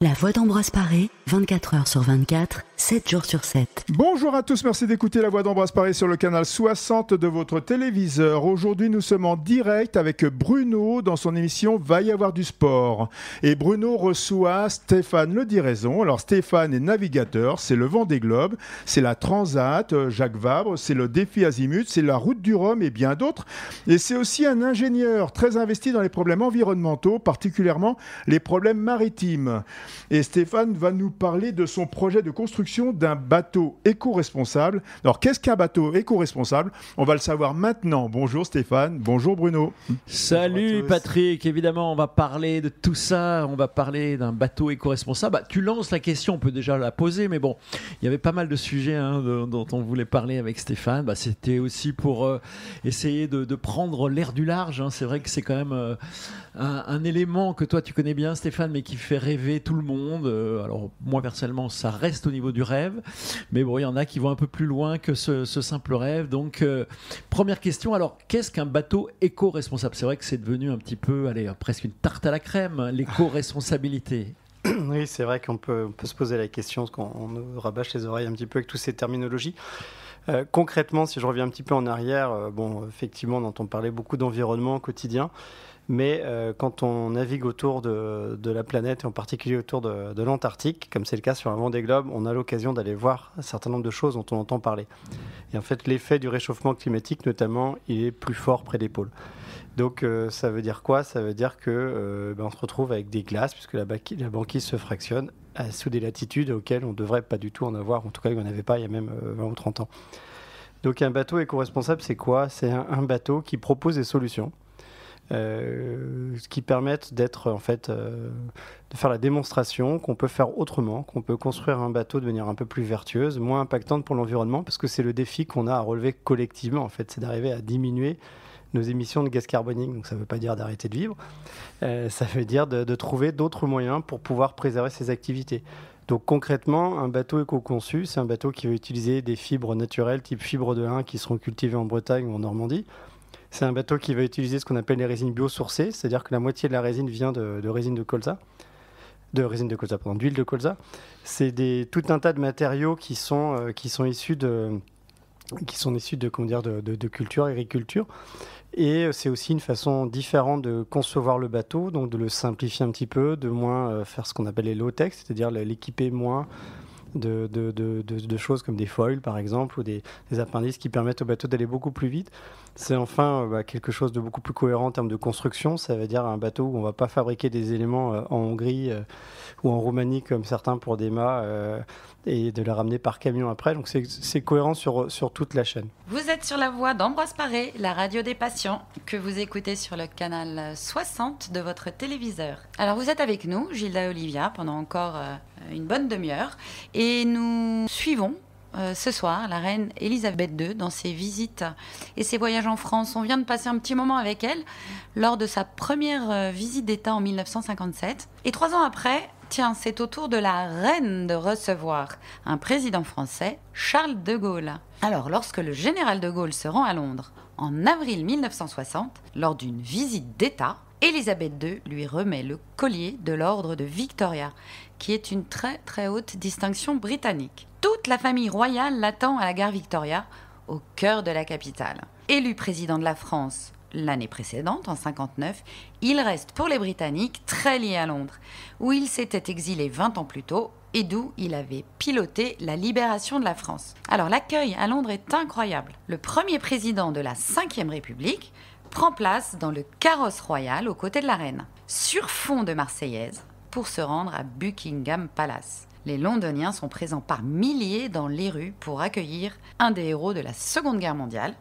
La voix d'Ambroise Paré, 24 heures sur 24, 7 jours sur 7. Bonjour à tous, merci d'écouter La voix d'Ambroise Paré sur le canal 60 de votre téléviseur. Aujourd'hui, nous sommes en direct avec Bruno dans son émission Va y avoir du sport. Et Bruno reçoit Stéphane Le Diraison. Alors Stéphane est navigateur, c'est le Vendée Globe, c'est la Transat, Jacques Vabre, c'est le défi Azimut, c'est la route du Rhum et bien d'autres. Et c'est aussi un ingénieur très investi dans les problèmes environnementaux, particulièrement les problèmes maritimes. Et Stéphane va nous parler de son projet de construction d'un bateau éco-responsable. Alors, qu'est-ce qu'un bateau éco-responsable ? On va le savoir maintenant. Bonjour Stéphane, bonjour Bruno. Salut Patrick, évidemment on va parler de tout ça, on va parler d'un bateau éco-responsable. Tu lances la question, on peut déjà la poser, mais bon, il y avait pas mal de sujets dont on voulait parler avec Stéphane. C'était aussi pour essayer de prendre l'air du large. C'est vrai que c'est quand même un élément que toi tu connais bien Stéphane, mais qui fait rêver tout le monde. Alors moi personnellement ça reste au niveau du rêve, mais bon il y en a qui vont un peu plus loin que ce simple rêve. Donc première question, alors qu'est-ce qu'un bateau éco-responsable ? C'est vrai que c'est devenu un petit peu, presque une tarte à la crème, l'éco-responsabilité. Oui, c'est vrai qu'on peut se poser la question, parce qu'on nous rabâche les oreilles un petit peu avec toutes ces terminologies. Concrètement, si je reviens un petit peu en arrière, effectivement on entend parler beaucoup d'environnement au quotidien. Mais quand on navigue autour de la planète, et en particulier autour de l'Antarctique, comme c'est le cas sur un Vendée Globe, on a l'occasion d'aller voir un certain nombre de choses dont on entend parler. Et en fait, l'effet du réchauffement climatique, notamment, il est plus fort près des pôles. Donc ça veut dire quoi ? Ça veut dire que on se retrouve avec des glaces, puisque la banquise se fractionne sous des latitudes auxquelles on ne devrait pas du tout en avoir. En tout cas, il n'y en avait pas il y a même 20 ou 30 ans. Donc un bateau éco-responsable, c'est quoi ? C'est un bateau qui propose des solutions. Qui permettent de faire la démonstration qu'on peut faire autrement, qu'on peut construire un bateau de manière un peu plus vertueuse, moins impactante pour l'environnement, parce que c'est le défi qu'on a à relever collectivement, en fait, c'est d'arriver à diminuer nos émissions de gaz carbonique. Donc ça ne veut pas dire d'arrêter de vivre, ça veut dire de trouver d'autres moyens pour pouvoir préserver ces activités. Donc concrètement, un bateau éco-conçu, c'est un bateau qui va utiliser des fibres naturelles, type fibres de lin, qui seront cultivées en Bretagne ou en Normandie. C'est un bateau qui va utiliser ce qu'on appelle les résines biosourcées, c'est-à-dire que la moitié de la résine vient de résine de colza, d'huile de colza. C'est tout un tas de matériaux qui sont issus de culture, agriculture. Et c'est aussi une façon différente de concevoir le bateau, donc de le simplifier un petit peu, de moins faire ce qu'on appelle les low-tech, c'est-à-dire l'équiper moins de choses comme des foils par exemple, ou des appendices qui permettent au bateau d'aller beaucoup plus vite. C'est enfin quelque chose de beaucoup plus cohérent en termes de construction. Ça veut dire un bateau où on ne va pas fabriquer des éléments en Hongrie ou en Roumanie comme certains pour des mâts et de les ramener par camion après. Donc c'est cohérent sur toute la chaîne. Vous êtes sur la voix d'Ambroise Paré, la radio des patients, que vous écoutez sur le canal 60 de votre téléviseur. Alors vous êtes avec nous, Gilda et Olivia, pendant encore une bonne demi-heure, et nous suivons ce soir la reine Elisabeth II dans ses visites et ses voyages en France. On vient de passer un petit moment avec elle lors de sa première visite d'État en 1957. Et 3 ans après, c'est au tour de la reine de recevoir un président français, Charles de Gaulle. Alors, lorsque le général de Gaulle se rend à Londres en avril 1960, lors d'une visite d'État, Elisabeth II lui remet le collier de l'ordre de Victoria, qui est une très très haute distinction britannique. Toute la famille royale l'attend à la gare Victoria, au cœur de la capitale. Élu président de la France l'année précédente, en 1959, il reste pour les Britanniques très lié à Londres, où il s'était exilé 20 ans plus tôt et d'où il avait piloté la libération de la France. Alors l'accueil à Londres est incroyable. Le premier président de la Ve République prend place dans le carrosse royal aux côtés de la reine, sur fond de Marseillaise, pour se rendre à Buckingham Palace. Les Londoniens sont présents par milliers dans les rues pour accueillir un des héros de la Seconde Guerre mondiale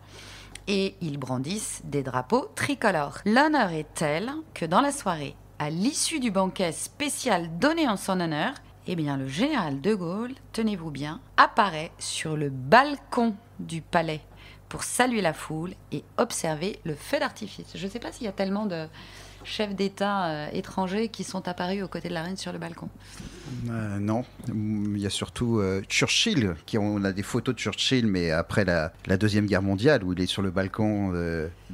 et ils brandissent des drapeaux tricolores. L'honneur est tel que dans la soirée, à l'issue du banquet spécial donné en son honneur, le général de Gaulle, tenez-vous bien, apparaît sur le balcon du palais pour saluer la foule et observer le feu d'artifice. Je ne sais pas s'il y a tellement de chefs d'État étrangers qui sont apparus aux côtés de la reine sur le balcon. Non, il y a surtout Churchill, on a des photos de Churchill, mais après la Deuxième Guerre mondiale, où il est sur le balcon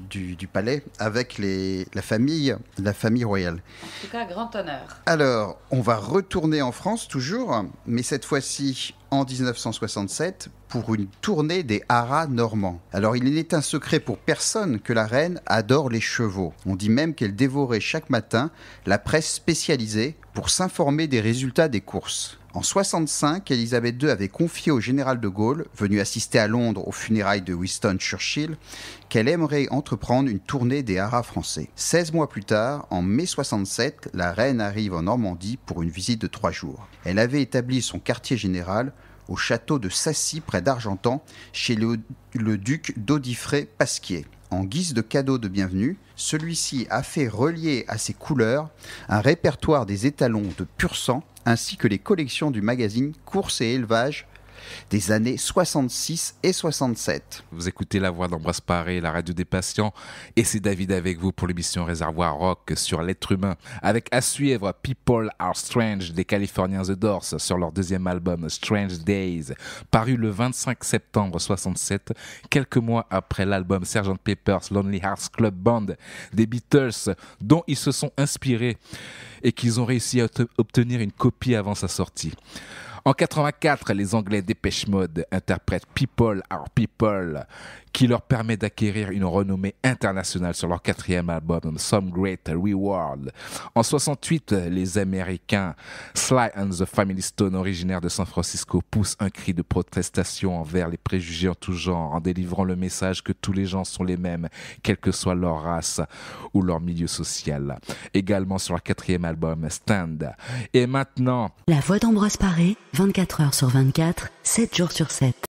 du palais avec la famille royale. En tout cas, grand honneur. Alors, on va retourner en France toujours, mais cette fois-ci en 1967 pour une tournée des haras normands. Alors, il n'est un secret pour personne que la reine adore les chevaux. On dit même qu'elle dévorait chaque matin la presse spécialisée pour s'informer des résultats des courses. En 65, Elisabeth II avait confié au général de Gaulle, venu assister à Londres aux funérailles de Winston Churchill, qu'elle aimerait entreprendre une tournée des haras français. 16 mois plus tard, en mai 67, la reine arrive en Normandie pour une visite de 3 jours. Elle avait établi son quartier général au château de Sassy, près d'Argentan, chez le duc d'Audifray-Pasquier. En guise de cadeau de bienvenue, celui-ci a fait relier à ses couleurs un répertoire des étalons de pur sang, ainsi que les collections du magazine Course et Élevage des années 66 et 67. Vous écoutez La Voix d'Ambroise Paré, la radio des patients, et c'est David avec vous pour l'émission Réservoir Rock sur l'être humain, avec à suivre People Are Strange des Californiens The Doors sur leur deuxième album Strange Days, paru le 25 septembre 67, quelques mois après l'album Sgt. Pepper's Lonely Hearts Club Band des Beatles, dont ils se sont inspirés et qu'ils ont réussi à obtenir une copie avant sa sortie. En 84, les Anglais Depeche Mode interprètent People Are People, qui leur permet d'acquérir une renommée internationale sur leur 4e album Some Great Reward. En 68, les Américains Sly and the Family Stone, originaires de San Francisco, poussent un cri de protestation envers les préjugés en tout genre, en délivrant le message que tous les gens sont les mêmes, quelle que soit leur race ou leur milieu social. Également sur leur 4e album Stand. Et maintenant, La Voix d'Ambroise Paré, 24 heures sur 24, 7 jours sur 7.